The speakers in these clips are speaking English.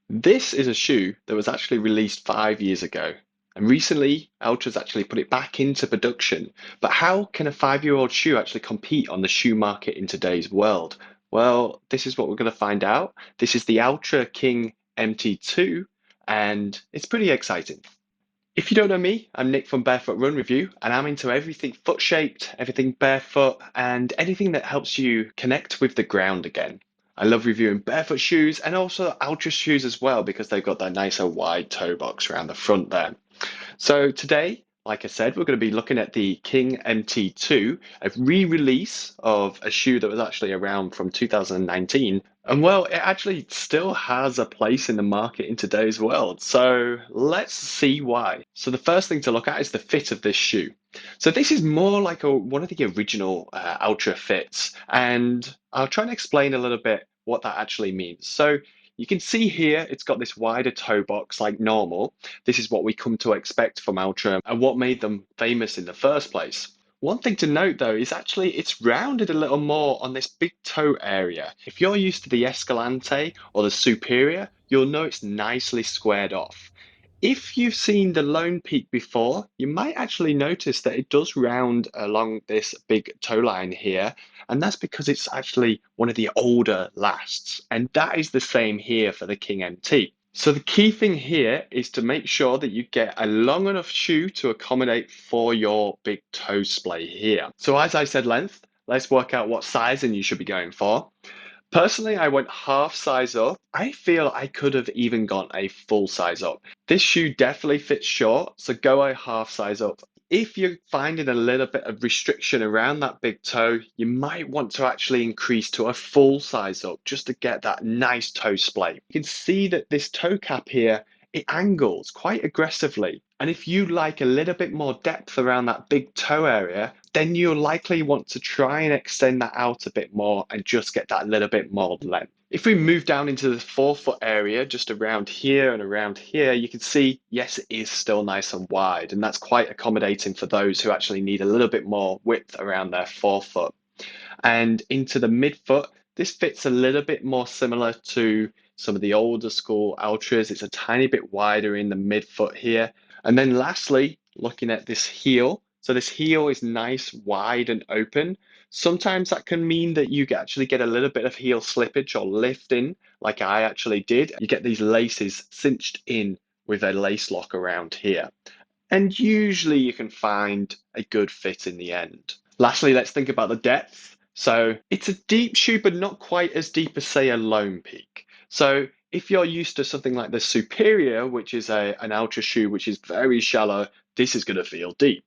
This is a shoe that was actually released 5 years ago. And recently, Altra's actually put it back into production. But how can a 5-year-old shoe actually compete on the shoe market in today's world? Well, this is what we're going to find out. This is the Altra King MT2, and it's pretty exciting. If you don't know me, I'm Nick from Barefoot Run Review, and I'm into everything foot shaped, everything barefoot, and anything that helps you connect with the ground again. I love reviewing barefoot shoes and also Ultra shoes as well because they've got that nicer wide toe box around the front there. So today, like I said, we're going to be looking at the King MT2, a re-release of a shoe that was actually around from 2019. And well, it actually still has a place in the market in today's world. So let's see why. So the first thing to look at is the fit of this shoe. So this is more like one of the original Ultra fits, and I'll try and explain a little bit what that actually means. So you can see here, it's got this wider toe box like normal. This is what we come to expect from Altra and what made them famous in the first place. One thing to note though is actually it's rounded a little more on this big toe area. If you're used to the Escalante or the Superior, you'll know it's nicely squared off. If you've seen the Lone Peak before, you might actually notice that it does round along this big toe line here, and that's because it's actually one of the older lasts. And that is the same here for the King MT. So the key thing here is to make sure that you get a long enough shoe to accommodate for your big toe splay here. So as I said length, let's work out what sizing you should be going for. Personally, I went half size up. I feel I could have even gone a full size up. This shoe definitely fits short, so go a half size up. If you're finding a little bit of restriction around that big toe, you might want to actually increase to a full size up just to get that nice toe splay. You can see that this toe cap here, it angles quite aggressively. And if you like a little bit more depth around that big toe area, then you'll likely want to try and extend that out a bit more and just get that little bit more length. If we move down into the forefoot area, just around here and around here, you can see, yes, it is still nice and wide, and that's quite accommodating for those who actually need a little bit more width around their forefoot. And into the midfoot, this fits a little bit more similar to some of the older school Ultras. It's a tiny bit wider in the midfoot here. And then lastly, looking at this heel. So this heel is nice, wide and open. Sometimes that can mean that you actually get a little bit of heel slippage or lifting, like I actually did. You get these laces cinched in with a lace lock around here. And usually you can find a good fit in the end. Lastly, let's think about the depth. So it's a deep shoe, but not quite as deep as, say, a Lone Peak. So if you're used to something like the Superior, which is an Ultra shoe, which is very shallow, this is going to feel deep.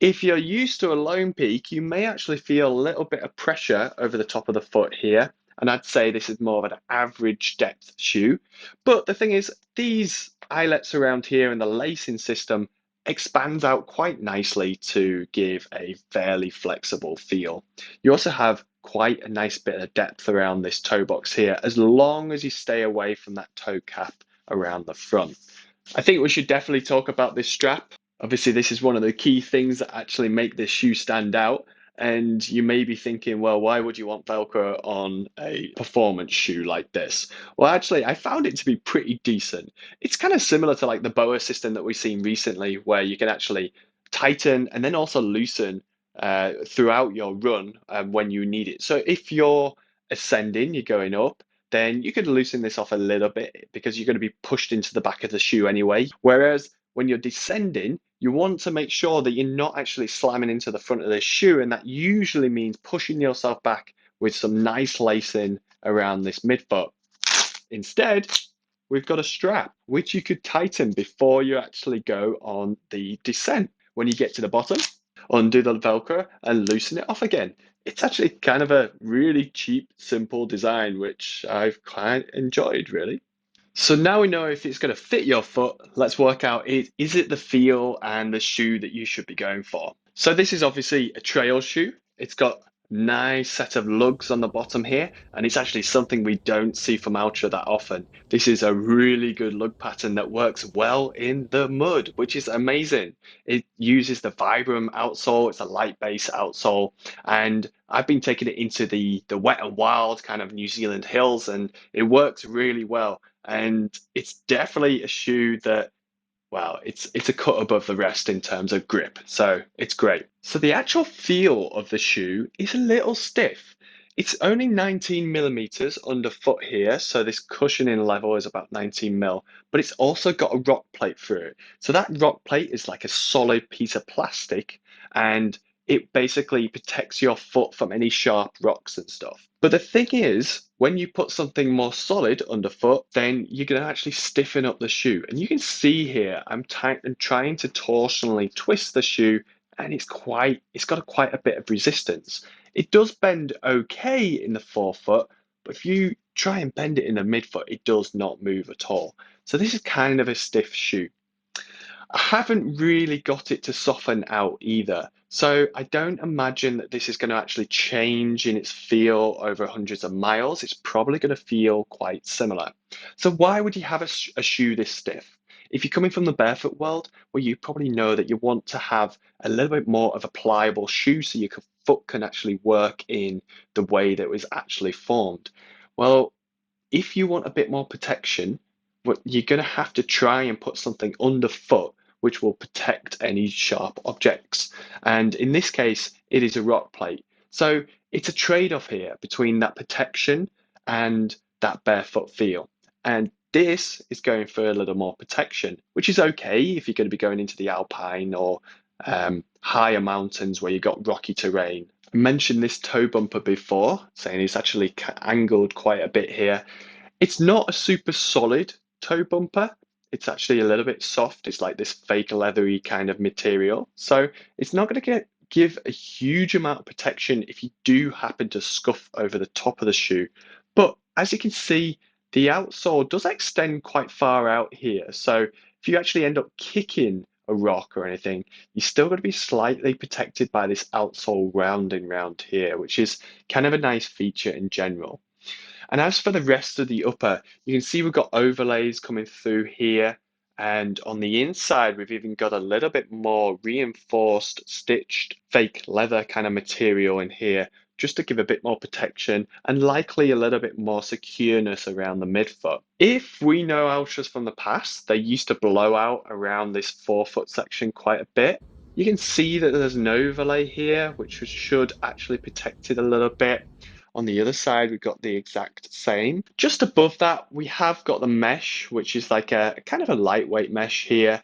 If you're used to a Lone Peak, you may actually feel a little bit of pressure over the top of the foot here. And I'd say this is more of an average depth shoe. But the thing is, these eyelets around here and the lacing system expands out quite nicely to give a fairly flexible feel. You also have quite a nice bit of depth around this toe box here, as long as you stay away from that toe cap around the front. I think we should definitely talk about this strap. Obviously, this is one of the key things that actually make this shoe stand out. And you may be thinking, well, why would you want Velcro on a performance shoe like this? Well, actually, I found it to be pretty decent. It's kind of similar to like the BOA system that we've seen recently, where you can actually tighten and then also loosen throughout your run when you need it. So if you're ascending, you're going up, then you could loosen this off a little bit because you're going to be pushed into the back of the shoe anyway. Whereas when you're descending, you want to make sure that you're not actually slamming into the front of the shoe, and that usually means pushing yourself back with some nice lacing around this midfoot. Instead, we've got a strap, which you could tighten before you actually go on the descent. When you get to the bottom, undo the Velcro and loosen it off again. It's actually kind of a really cheap, simple design, which I've quite enjoyed, really. So now we know if it's going to fit your foot, let's work out is it the feel and the shoe that you should be going for. So this is obviously a trail shoe. It's got nice set of lugs on the bottom here, and it's actually something we don't see from Altra that often. This is a really good lug pattern that works well in the mud, which is amazing. It uses the Vibram outsole, it's a light base outsole, and I've been taking it into the wet and wild kind of New Zealand hills, and it works really well. And it's definitely a shoe that, well, it's a cut above the rest in terms of grip, so it's great. So the actual feel of the shoe is a little stiff. It's only 19 millimeters underfoot here, so this cushioning level is about 19 mil, but it's also got a rock plate through it. So that rock plate is like a solid piece of plastic, and it basically protects your foot from any sharp rocks and stuff. But the thing is, when you put something more solid underfoot, then you're going to actually stiffen up the shoe. And you can see here, I'm trying to torsionally twist the shoe, and it's got quite a bit of resistance. It does bend okay in the forefoot, but if you try and bend it in the midfoot, it does not move at all. So this is kind of a stiff shoe. I haven't really got it to soften out either. So I don't imagine that this is going to actually change in its feel over hundreds of miles. It's probably going to feel quite similar. So why would you have a shoe this stiff? If you're coming from the barefoot world, well, you probably know that you want to have a little bit more of a pliable shoe so your foot can actually work in the way that it was actually formed. Well, if you want a bit more protection, what you're going to have to try and put something underfoot which will protect any sharp objects. And in this case, it is a rock plate. So it's a trade-off here between that protection and that barefoot feel. And this is going for a little more protection, which is okay if you're going to be going into the Alpine or higher mountains where you've got rocky terrain. I mentioned this toe bumper before, saying it's actually angled quite a bit here. It's not a super solid toe bumper. It's actually a little bit soft. It's like this fake leathery kind of material. So it's not going to give a huge amount of protection if you do happen to scuff over the top of the shoe. But as you can see, the outsole does extend quite far out here. So if you actually end up kicking a rock or anything, you're still going to be slightly protected by this outsole rounding round here, which is kind of a nice feature in general. And as for the rest of the upper, you can see we've got overlays coming through here. And on the inside, we've even got a little bit more reinforced, stitched, fake leather kind of material in here, just to give a bit more protection and likely a little bit more secureness around the midfoot. If we know Ultras from the past, they used to blow out around this forefoot section quite a bit. You can see that there's an overlay here, which should actually protect it a little bit. On the other side, we've got the exact same. Just above that, we have got the mesh, which is like a kind of a lightweight mesh here.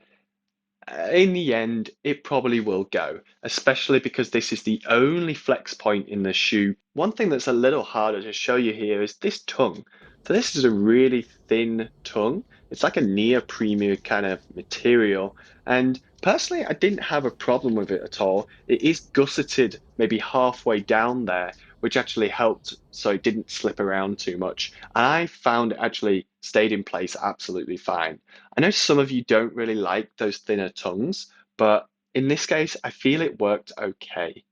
In the end, it probably will go, especially because this is the only flex point in the shoe. One thing that's a little harder to show you here is this tongue. So this is a really thin tongue. It's like a neoprene kind of material. And personally, I didn't have a problem with it at all. It is gusseted maybe halfway down there, which actually helped so it didn't slip around too much. And I found it actually stayed in place absolutely fine. I know some of you don't really like those thinner tongues, but in this case, I feel it worked okay.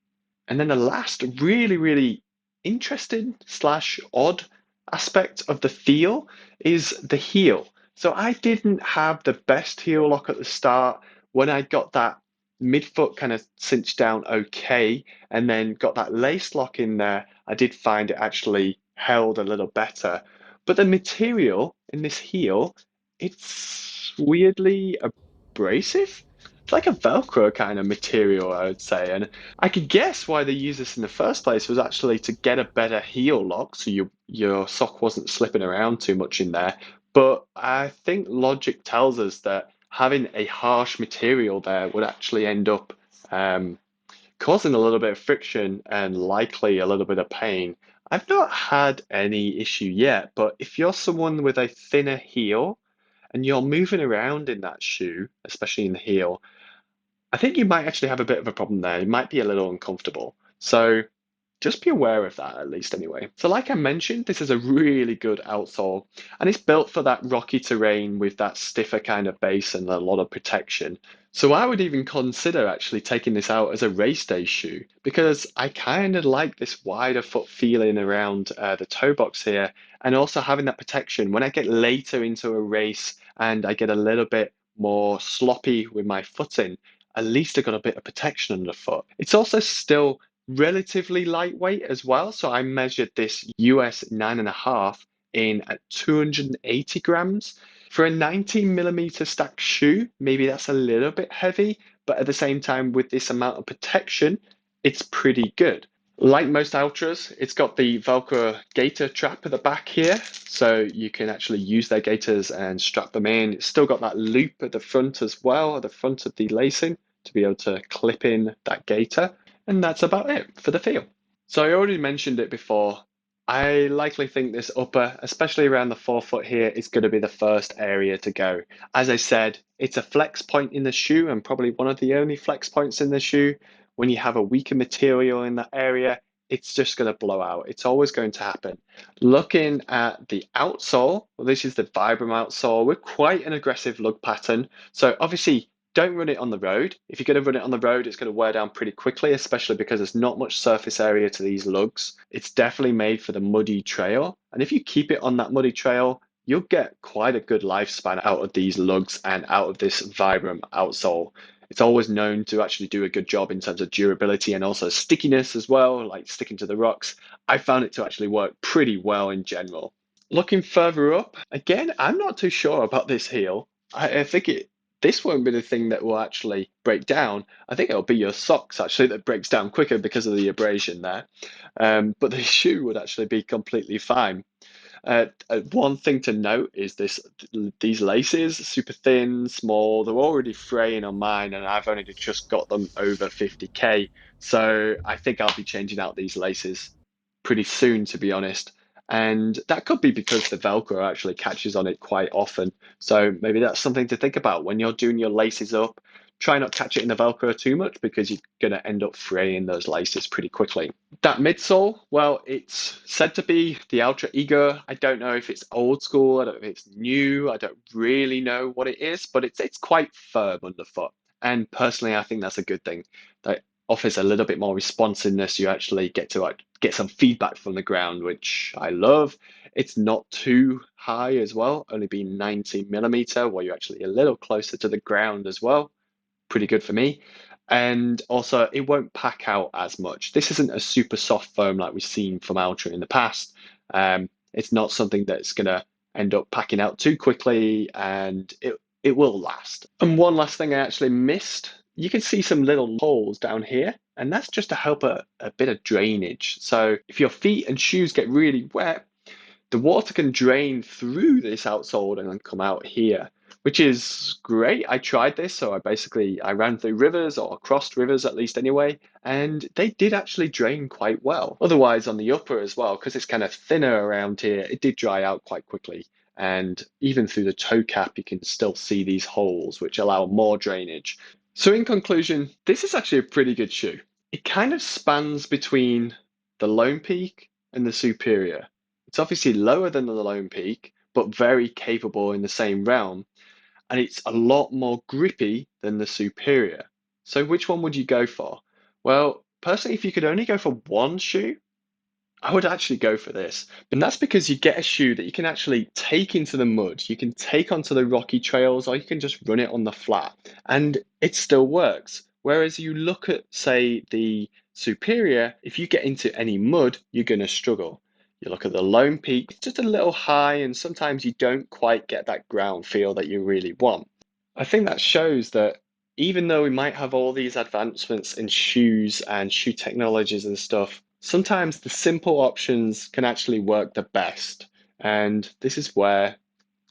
And then the last really interesting slash odd aspect of the feel is the heel. So I didn't have the best heel lock at the start. When I got that midfoot kind of cinched down okay, and then got that lace lock in there, I did find it actually held a little better. But the material in this heel, it's weirdly abrasive. It's like a Velcro kind of material, I would say. And I could guess why they used this in the first place was actually to get a better heel lock so your sock wasn't slipping around too much in there. But I think logic tells us that having a harsh material there would actually end up causing a little bit of friction and likely a little bit of pain. I've not had any issue yet, but if you're someone with a thinner heel and you're moving around in that shoe, especially in the heel, I think you might actually have a bit of a problem there. It might be a little uncomfortable. So just be aware of that at least anyway. So like I mentioned, this is a really good outsole and it's built for that rocky terrain with that stiffer kind of base and a lot of protection. So I would even consider actually taking this out as a race day shoe because I kind of like this wider foot feeling around the toe box here and also having that protection when I get later into a race and I get a little bit more sloppy with my footing, at least I got a bit of protection underfoot. It's also still relatively lightweight as well. So I measured this US 9.5. in at 280 grams. For a 19 millimeter stacked shoe, maybe that's a little bit heavy, but at the same time, with this amount of protection, it's pretty good. Like most Ultras, it's got the Velcro gaiter trap at the back here, so you can actually use their gaiters and strap them in. It's still got that loop at the front as well, at the front of the lacing, to be able to clip in that gaiter. And that's about it for the feel. So I already mentioned it before. I likely think this upper, especially around the forefoot here, is going to be the first area to go. As I said, it's a flex point in the shoe and probably one of the only flex points in the shoe. When you have a weaker material in that area, it's just going to blow out. It's always going to happen. Looking at the outsole, well, this is the Vibram outsole with quite an aggressive lug pattern. So obviously, don't run it on the road. If you're going to run it on the road, it's going to wear down pretty quickly, especially because there's not much surface area to these lugs. It's definitely made for the muddy trail. And if you keep it on that muddy trail, you'll get quite a good lifespan out of these lugs and out of this Vibram outsole. It's always known to actually do a good job in terms of durability and also stickiness as well, like sticking to the rocks. I found it to actually work pretty well in general. Looking further up, again, I'm not too sure about this heel. I think this won't be the thing that will actually break down. I think it'll be your socks actually that breaks down quicker because of the abrasion there. But the shoe would actually be completely fine. One thing to note is these laces, super thin, small, they're already fraying on mine, and I've only just got them over 50K. So I think I'll be changing out these laces pretty soon, to be honest. And that could be because the Velcro actually catches on it quite often. So maybe that's something to think about when you're doing your laces up. Try not to catch it in the Velcro too much because you're going to end up fraying those laces pretty quickly. That midsole, well, it's said to be the Ultra Ego. I don't know if it's old school. I don't know if it's new. I don't really know what it is, but it's quite firm underfoot. And personally, I think that's a good thing. That offers a little bit more responsiveness. You actually get to get some feedback from the ground, which I love. It's not too high as well, only being 90 millimeter, where you're actually a little closer to the ground as well. Pretty good for me. And also, it won't pack out as much. This isn't a super soft foam like we've seen from Altra in the past. It's not something that's going to end up packing out too quickly, and it will last. And one last thing I actually missed, you can see some little holes down here, and that's just to help a bit of drainage. So if your feet and shoes get really wet, the water can drain through this outsole and then come out here, which is great. I tried this, so I ran through rivers or crossed rivers at least anyway, and they did actually drain quite well. Otherwise, on the upper as well, because it's kind of thinner around here, it did dry out quite quickly. And even through the toe cap, you can still see these holes, which allow more drainage. So in conclusion, this is actually a pretty good shoe. It kind of spans between the Lone Peak and the Superior. It's obviously lower than the Lone Peak, but very capable in the same realm, and it's a lot more grippy than the Superior. So which one would you go for? Well, personally, if you could only go for one shoe, I would actually go for this. And that's because you get a shoe that you can actually take into the mud, you can take onto the rocky trails, or you can just run it on the flat, and it still works. Whereas you look at, say, the Superior, if you get into any mud, you're going to struggle. You look at the Lone Peak, it's just a little high, and sometimes you don't quite get that ground feel that you really want. I think that shows that even though we might have all these advancements in shoes and shoe technologies and stuff, sometimes the simple options can actually work the best. And this is where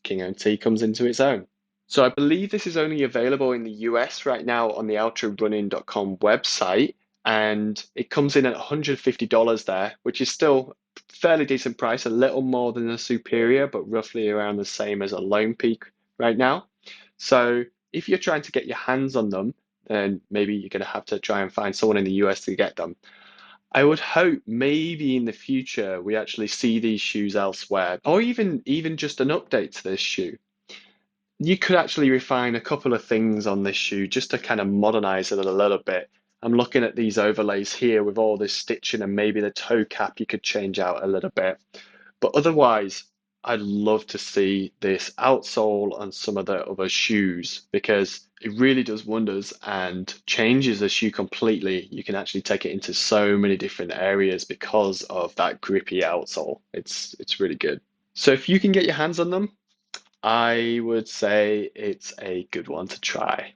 King MT comes into its own. So I believe this is only available in the US right now on the ultrarunning.com website, and it comes in at $150 there, which is still fairly decent price, a little more than a Superior, but roughly around the same as a Lone Peak right now. So if you're trying to get your hands on them, then maybe you're going to have to try and find someone in the US to get them. I would hope maybe in the future we actually see these shoes elsewhere, or even just an update to this shoe. You could actually refine a couple of things on this shoe just to kind of modernize it a little bit. I'm looking at these overlays here with all this stitching, and maybe the toe cap you could change out a little bit. But otherwise, I'd love to see this outsole on some of the other shoes because it really does wonders and changes the shoe completely. You can actually take it into so many different areas because of that grippy outsole. It's really good. So if you can get your hands on them, I would say it's a good one to try.